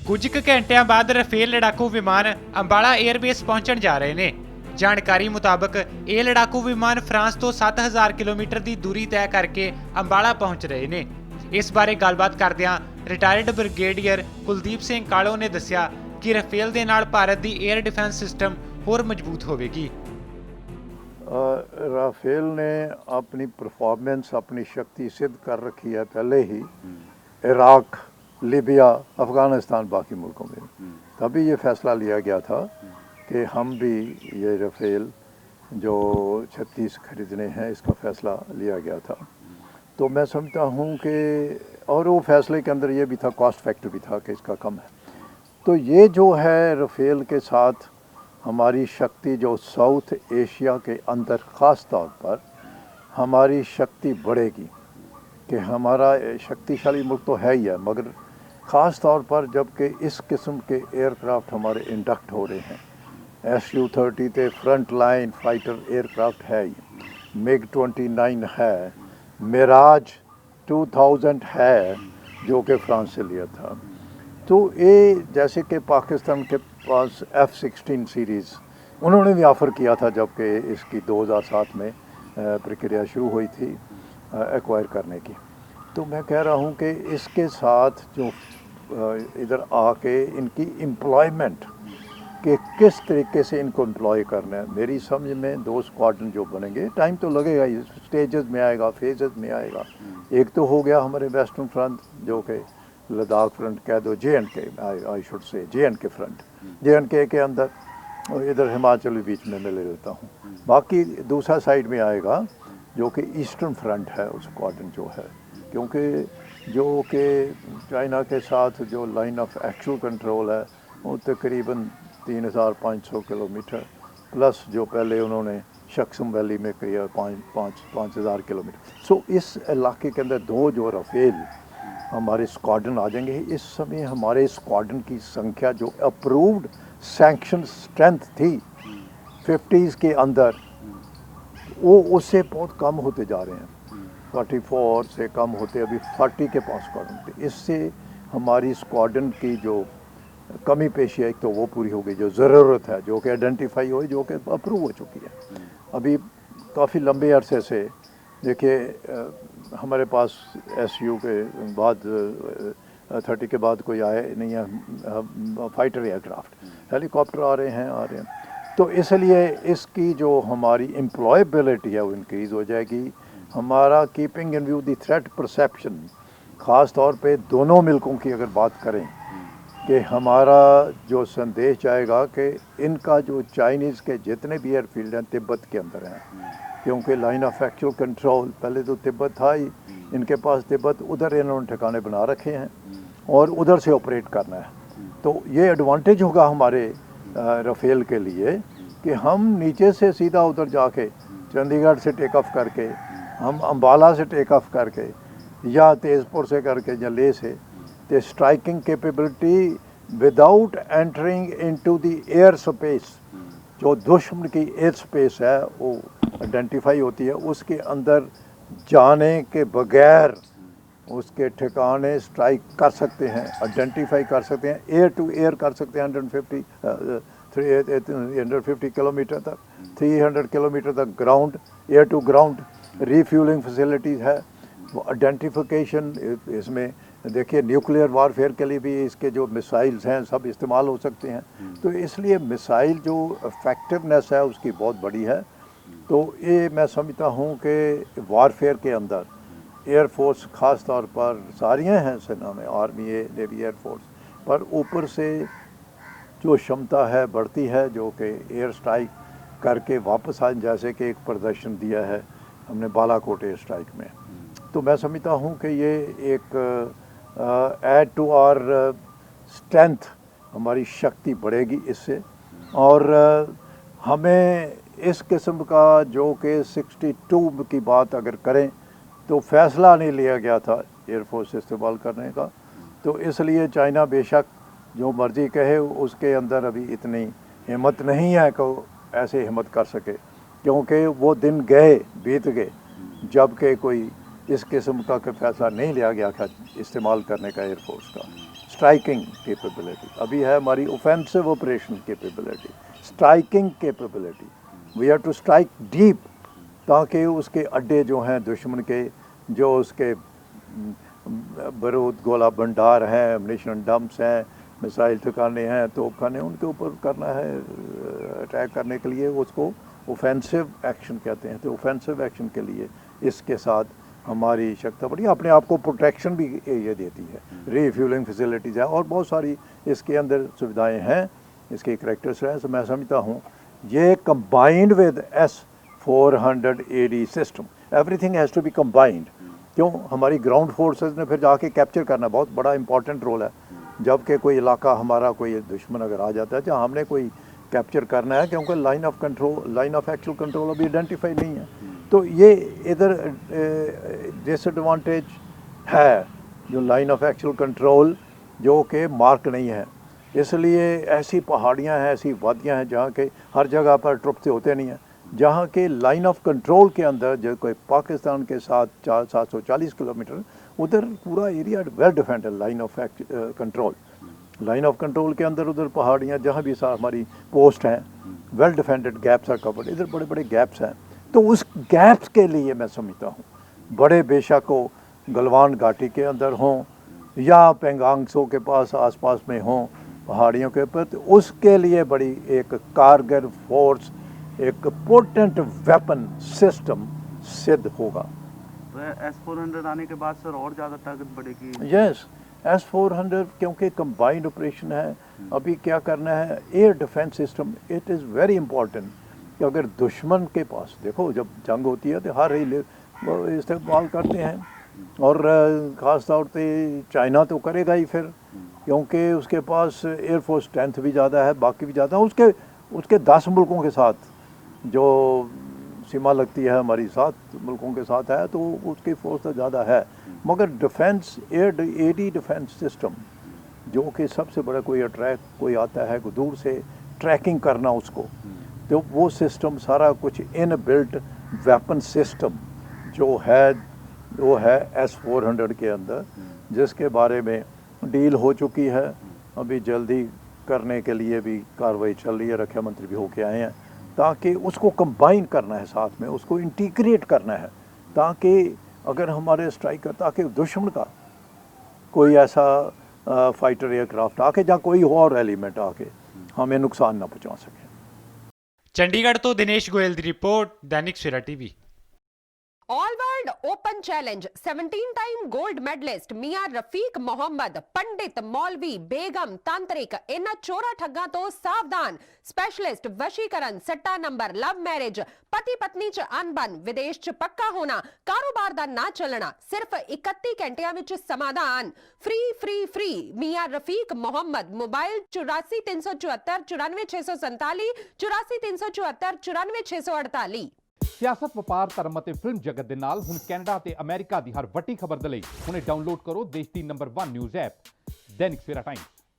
ਕੁਝ ਕੁ ਘੰਟਿਆਂ ਬਾਅਦ ਰਫੇਲ ਲੜਾਕੂ ਵਿਮਾਨ ਅੰਬਾਲਾ 에ਅਰਬੇਸ ਪਹੁੰਚਣ ਜਾ ਰਹੇ ਨੇ। ਜਾਣਕਾਰੀ ਮੁਤਾਬਕ ਇਹ ਲੜਾਕੂ ਵਿਮਾਨ ਫਰਾਂਸ ਤੋਂ 7000 ਕਿਲੋਮੀਟਰ ਦੀ ਦੂਰੀ ਤੈਅ ਕਰਕੇ ਅੰਬਾਲਾ ਪਹੁੰਚ ਰਹੇ ਨੇ। ਇਸ ਬਾਰੇ ਗੱਲਬਾਤ ਕਰਦਿਆਂ ਰਿਟਾਇਰਡ ਬ੍ਰਿਗੇਡੀਅਰ ਕੁਲਦੀਪ ਸਿੰਘ ਕਾਲੋ ਨੇ ਦੱਸਿਆ ਕਿ ਰਫੇਲ ਦੇ ਨਾਲ ਭਾਰਤ ਦੀ 에ਅਰ ਡਿਫੈਂਸ ਸਿਸਟਮ ਹੋਰ ਮਜ਼ਬੂਤ ਹੋਵੇਗੀ। राफेल ने अपनी परफॉर्मेंस अपनी शक्ति सिद्ध कर रखी है पहले ही इराक, लीबिया, अफ़गानिस्तान, बाकी मुल्कों में। तभी ये फ़ैसला लिया गया था कि हम भी ये रफेल जो 36 खरीदने हैं इसका फ़ैसला लिया गया था। तो मैं समझता हूँ कि और वो फ़ैसले के अंदर ये भी था, कॉस्ट फैक्टर भी था कि इसका कम है। तो ये जो है रफेल के साथ हमारी शक्ति जो साउथ एशिया के अंदर ख़ास तौर पर हमारी शक्ति बढ़ेगी कि हमारा शक्तिशाली मुल्क तो है ही है, मगर ख़ास तौर पर जबकि इस किस्म के एयरक्राफ्ट हमारे इंडक्ट हो रहे हैं। Su-30 ते फ्रंट लाइन फाइटर एयरक्राफ्ट है ही, MiG-29 है, मिराज 2000 है जो कि फ्रांस से लिया था। तो ये जैसे कि पाकिस्तान के पास F-16 सीरीज़ उन्होंने भी ऑफ़र किया था जबकि इसकी 2007 में प्रक्रिया शुरू हुई थी एक्वायर करने की। तो मैं कह रहा हूँ कि इसके साथ जो इधर आके इनकी एम्प्लॉयमेंट कि किस तरीके से इनको एम्प्लॉय करना है, मेरी समझ में 2 स्क्वाड्रन जो बनेंगे, टाइम तो लगेगा ही, स्टेजेस में आएगा, फेजेस में आएगा। एक तो हो गया हमारे वेस्टर्न फ्रंट जो कि लद्दाख फ्रंट कह दो, J&K, I should say J&K front, J&K के अंदर और इधर हिमाचल भी बीच में मैं ले लेता हूँ। बाकी दूसरा साइड में आएगा जो कि ईस्टर्न फ्रंट है उस स्क्वाड्रन जो है, क्योंकि जो कि चाइना के साथ जो लाइन ऑफ एक्चुअल कंट्रोल है वो तकरीबन 3500 किलोमीटर प्लस जो पहले उन्होंने शक्सम वैली में किया 5000 किलोमीटर। सो इस इलाके के अंदर 2 जो रफेल हमारे स्क्वाड्रन आ जाएंगे। इस समय हमारे स्क्वाड्रन की संख्या जो अप्रूव्ड सैंक्शन स्ट्रेंथ थी 50s के अंदर, वो उससे बहुत कम होते जा रहे हैं। 44 से कम होते अभी 40 के पास स्क्वाड्रन थे। इससे हमारी स्क्वाड्रन की जो कमी पेशी है एक तो वो पूरी हो गई, जो ज़रूरत है जो कि आइडेंटिफाई हुई, जो कि अप्रूव हो चुकी है। अभी काफ़ी लंबे अरसे से देखिए हमारे पास SU के बाद 30 के बाद कोई आए नहीं है फाइटर एयरक्राफ्ट, हेलीकॉप्टर आ रहे हैं। तो इसलिए इसकी जो हमारी एम्प्लॉयबिलिटी है वो इंक्रीज़ हो जाएगी। हमारा keeping in view the threat perception, ख़ास तौर पे दोनों मुल्कों की अगर बात करें कि हमारा जो संदेश जाएगा कि इनका जो चाइनीज़ के जितने भी एयरफील्ड हैं तिब्बत के अंदर हैं, क्योंकि लाइन ऑफ एक्चुअल कंट्रोल पहले तो तिब्बत था ही, इनके पास तिब्बत, उधर इन्होंने ठिकाने बना रखे हैं और उधर से ऑपरेट करना है। तो ये एडवांटेज होगा हमारे रफेल के लिए कि हम नीचे से सीधा उधर जाके चंडीगढ़ से टेक ऑफ करके, हम अम्बाला से टेक ऑफ करके या तेज़पुर से करके या ले से तो striking capability without entering into the air space, जो दुश्मन की एयर स्पेस है वो आइडेंटिफाई होती है, उसके अंदर जाने के बगैर उसके ठिकाने स्ट्राइक कर सकते हैं, आइडेंटिफाई कर सकते हैं, एयर टू एयर कर सकते हैं 350 किलोमीटर तक, 300 किलोमीटर तक ground, air to ground refuelling facilities है, वो आइडेंटिफिकेशन। इसमें देखिए न्यूक्लियर वारफेयर के लिए भी इसके जो मिसाइल्स हैं सब इस्तेमाल हो सकते हैं। तो इसलिए मिसाइल जो इफेक्टिवनेस है उसकी बहुत बड़ी है। तो ये मैं समझता हूँ कि वारफेयर के अंदर एयरफोर्स ख़ास तौर पर सारियाँ हैं सेना में, आर्मी है, नेवी, एयरफोर्स, पर ऊपर से जो क्षमता है बढ़ती है जो कि एयर स्ट्राइक करके वापस आ, जैसे कि एक प्रदर्शन दिया है हमने बालाकोट एयर स्ट्राइक में। तो मैं समझता हूँ कि ये एक ऐड टू आवर स्ट्रेंथ, हमारी शक्ति बढ़ेगी इससे। और हमें इस किस्म का जो कि 62 की बात अगर करें तो फ़ैसला नहीं लिया गया था एयरफोर्स इस्तेमाल करने का। तो इसलिए चाइना बेशक जो मर्ज़ी कहे उसके अंदर अभी इतनी हिम्मत नहीं है कि ऐसे हिम्मत कर सके, क्योंकि वो दिन गए बीत गए जबकि कोई इस किस्म का फैसला नहीं लिया गया था इस्तेमाल करने का एयरफोर्स का। स्ट्राइकिंग कैपेबिलिटी, अभी है हमारी offensive operation capability, striking capability. We have to strike deep ताकि उसके अड्डे जो हैं दुश्मन के, जो उसके बारूद गोला भंडार हैं, एम्युनिशन डंप्स हैं, मिसाइल ठिकाने हैं, तोपखाने, उनके ऊपर करना है अटैक करने के लिए। उसको ऑफेंसिव एक्शन कहते हैं। तो ऑफेंसिव एक्शन के लिए इसके साथ हमारी शक्ति बढ़ी, अपने आप को प्रोटेक्शन भी ये देती है। रीफ्यूलिंग फैसिलिटीज़ है और बहुत सारी इसके अंदर सुविधाएं हैं, इसके करैक्टर्स हैं। तो मैं समझता हूँ ये कंबाइंड विद S-400 AD सिस्टम, everything has to be combined. क्यों? हमारी ग्राउंड फोर्सेस ने फिर जाके कैप्चर करना बहुत बड़ा इंपॉर्टेंट रोल है। जबकि कोई इलाका हमारा, कोई दुश्मन अगर आ जाता है जहाँ हमने कोई कैप्चर करना है, क्योंकि line of control, line of actual control अभी आइडेंटिफाई नहीं है, तो ये इधर डिसएडवांटेज है जो लाइन ऑफ एक्चुअल कंट्रोल जो कि मार्क नहीं है। इसलिए ऐसी पहाड़ियाँ हैं, ऐसी वादियाँ हैं जहाँ के हर जगह पर ट्रुप से होते नहीं हैं, जहाँ के लाइन ऑफ कंट्रोल के अंदर जो कोई पाकिस्तान के साथ 740 किलोमीटर, उधर पूरा area well defended line of control. Line of control के अंदर उधर पहाड़ियाँ जहाँ भी हमारी पोस्ट हैं, well defended, gaps are covered. इधर बड़े बड़े गैप्स हैं, तो उस गैप्स के लिए मैं समझता हूँ बड़े बेशक को गलवान घाटी के अंदर हों या पेंगांगसो के पास आसपास में हों पहाड़ियों के ऊपर, तो उसके लिए बड़ी एक कारगर फोर्स, एक पोटेंट वेपन सिस्टम सिद्ध होगा। तो S-400 आने के बाद सर और ज़्यादा ताकत बढ़ेगी? यस, S-400 क्योंकि कंबाइंड ऑपरेशन है। अभी क्या करना है, air defence system, it is very important कि अगर दुश्मन के पास, देखो जब जंग होती है तो हर ही इस्तेमाल करते हैं, और ख़ास तौर पे चाइना तो करेगा ही फिर, क्योंकि उसके पास एयरफोर्स स्ट्रेंथ भी ज़्यादा है, बाकी भी ज़्यादा है। उसके 10 मुल्कों के साथ जो सीमा लगती है हमारी, 7 मुल्कों के साथ है, तो उसकी फोर्स तो ज़्यादा है। मगर डिफेंस एडी डिफेंस सिस्टम जो कि सबसे बड़ा, कोई अटैक कोई आता है दूर से, ट्रैकिंग करना उसको, तो वो सिस्टम सारा कुछ इन बिल्ट वेपन सिस्टम जो है वो है S-400 के अंदर, जिसके बारे में डील हो चुकी है। अभी जल्दी करने के लिए भी कार्रवाई चल रही है, रक्षा मंत्री भी होके आए हैं, ताकि उसको कंबाइन करना है, साथ में उसको इंटीग्रेट करना है, ताकि अगर हमारे स्ट्राइकर, ताकि दुश्मन का कोई ऐसा फाइटर एयरक्राफ्ट आके या कोई और एलिमेंट आके हमें नुकसान ना पहुंचा सके। ਚੰਡੀਗੜ੍ਹ ਤੋਂ ਦਿਨੇਸ਼ ਗੋਇਲ ਦੀ report, Dainik Savera TV. All world open challenge 17 time gold medalist मियां रफीक मोहम्मद, पंडित, मौलवी, बेगम, तांत्रिक, इन्हां चोरा ठग्गां तो सावधान। स्पेशलिस्ट वशीकरण, सट्टा नंबर, लव मैरिज, पति पत्नी च अनबन, विदेश च पक्का होना, कारोबार दा ना चलना, सिर्फ 31 घंटियां विच समाधान। फ्री फ्री फ्री मियां रफीक मोहम्मद। मोबाइल 84 374 94 647, 84 374 94 648। ਸਿਆਸਤ, ਵਪਾਰ, ਧਰਮ ਅਤੇ ਫਿਲਮ ਜਗਤ ਦੇ ਨਾਲ ਹੁਣ ਕੈਨੇਡਾ ਤੇ ਅਮਰੀਕਾ ਦੀ ਹਰ ਵੱਡੀ ਖਬਰ ਦੇ ਲਈ ਹੁਣੇ ਡਾਊਨਲੋਡ ਕਰੋ ਦੇਸ਼ ਦੀ number 1 news app Dainik Savera Times.